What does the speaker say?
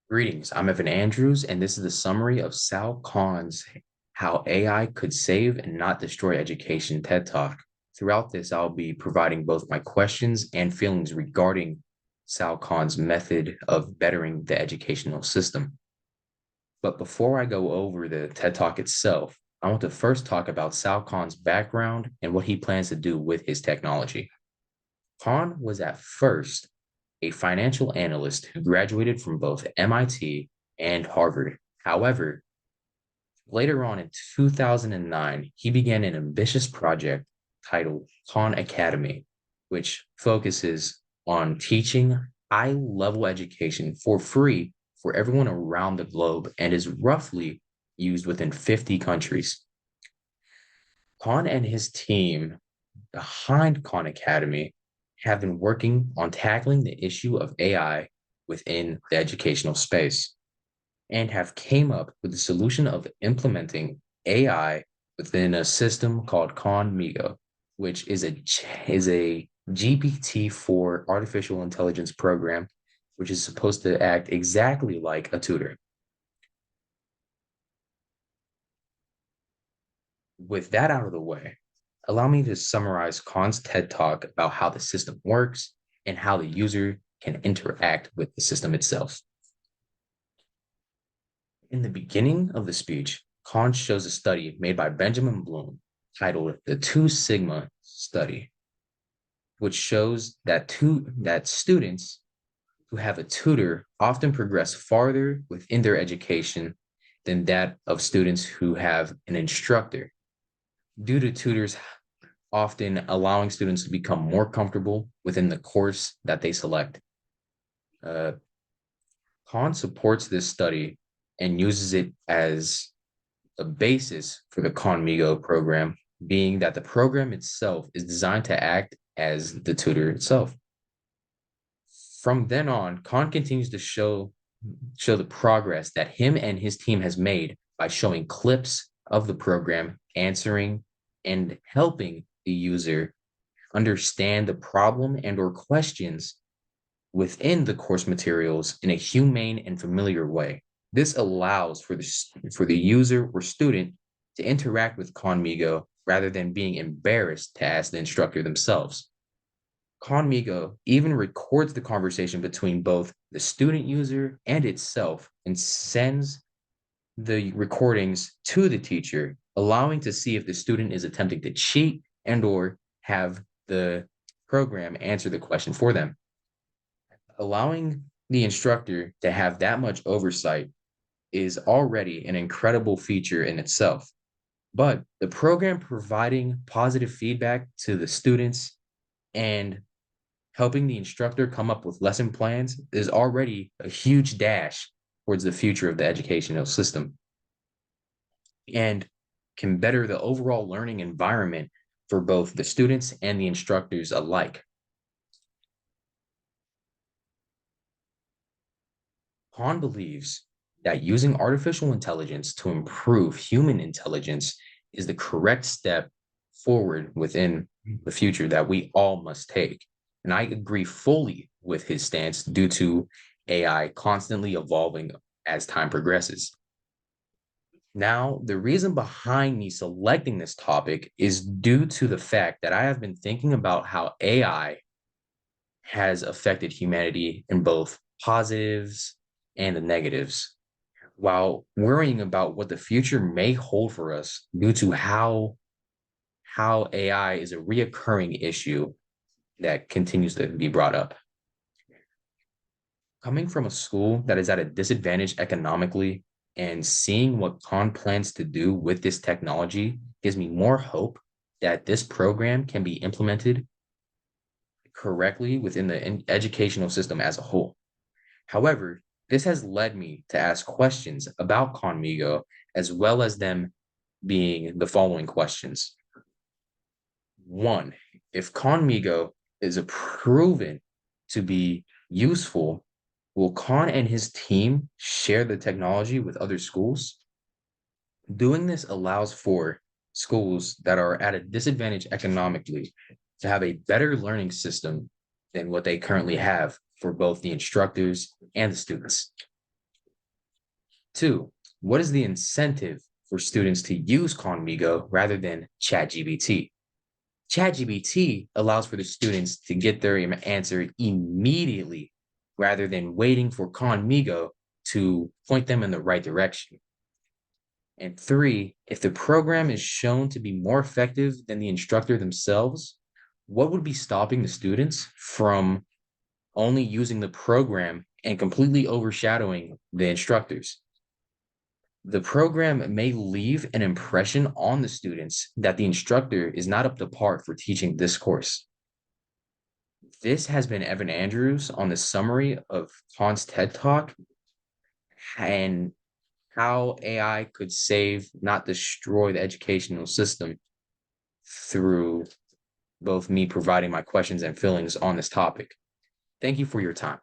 Greetings, I'm Evan Andrews, and this is the summary of Sal Khan's How AI Could Save and Not Destroy Education TED Talk. Throughout this, I'll be providing both my questions and feelings regarding Sal Khan's method of bettering the educational system. But before I go over the TED Talk itself, I want to first talk about Sal Khan's background and what he plans to do with his technology. Khan was at first a financial analyst who graduated from both MIT and Harvard. However, later on in 2009, he began an ambitious project titled Khan Academy, which focuses on teaching high level education for free for everyone around the globe and is roughly used within 50 countries. Khan and his team behind Khan Academy have been working on tackling the issue of AI within the educational space and have came up with the solution of implementing AI within a system called Khan which is a GPT-4 artificial intelligence program, which is supposed to act exactly like a tutor. With that out of the way, allow me to summarize Khan's TED Talk about how the system works and how the user can interact with the system itself. In the beginning of the speech, Khan shows a study made by Benjamin Bloom titled the Two Sigma Study, which shows that students who have a tutor often progress farther within their education than that of students who have an instructor, due to tutors often allowing students to become more comfortable within the course that they select. Uh, Khan supports this study and uses it as a basis for the Khanmigo program, being that the program itself is designed to act as the tutor itself. From then on, Khan continues to show the progress that him and his team has made by showing clips of the program, answering and helping the user understand the problem and or questions within the course materials in a humane and familiar way. This allows for the user or student to interact with Khanmigo rather than being embarrassed to ask the instructor themselves. Khanmigo even records the conversation between both the student user and itself and sends the recordings to the teacher, allowing to see if the student is attempting to cheat and or have the program answer the question for them. Allowing the instructor to have that much oversight is already an incredible feature in itself. But the program providing positive feedback to the students and helping the instructor come up with lesson plans is already a huge dash towards the future of the educational system and can better the overall learning environment for both the students and the instructors alike. Hahn believes that using artificial intelligence to improve human intelligence is the correct step forward within the future that we all must take. And I agree fully with his stance due to AI constantly evolving as time progresses. Now, the reason behind me selecting this topic is due to the fact that I have been thinking about how AI has affected humanity in both positives and the negatives, while worrying about what the future may hold for us due to how AI is a reoccurring issue that continues to be brought up. Coming from a school that is at a disadvantage economically and seeing what Khan plans to do with this technology gives me more hope that this program can be implemented correctly within the educational system as a whole. However, this has led me to ask questions about Conmigo, as well as them being the following questions. One, if Conmigo is proven to be useful, will Khan and his team share the technology with other schools? Doing this allows for schools that are at a disadvantage economically to have a better learning system than what they currently have for both the instructors and the students. 2, what is the incentive for students to use Khanmigo rather than ChatGPT? ChatGPT allows for the students to get their answer immediately rather than waiting for Khanmigo to point them in the right direction. And 3, if the program is shown to be more effective than the instructor themselves, what would be stopping the students from only using the program and completely overshadowing the instructors? The program may leave an impression on the students that the instructor is not up to par for teaching this course. This has been Evan Andrews on the summary of Khan's TED Talk and how AI could save, not destroy, the educational system through both me providing my questions and feelings on this topic. Thank you for your time.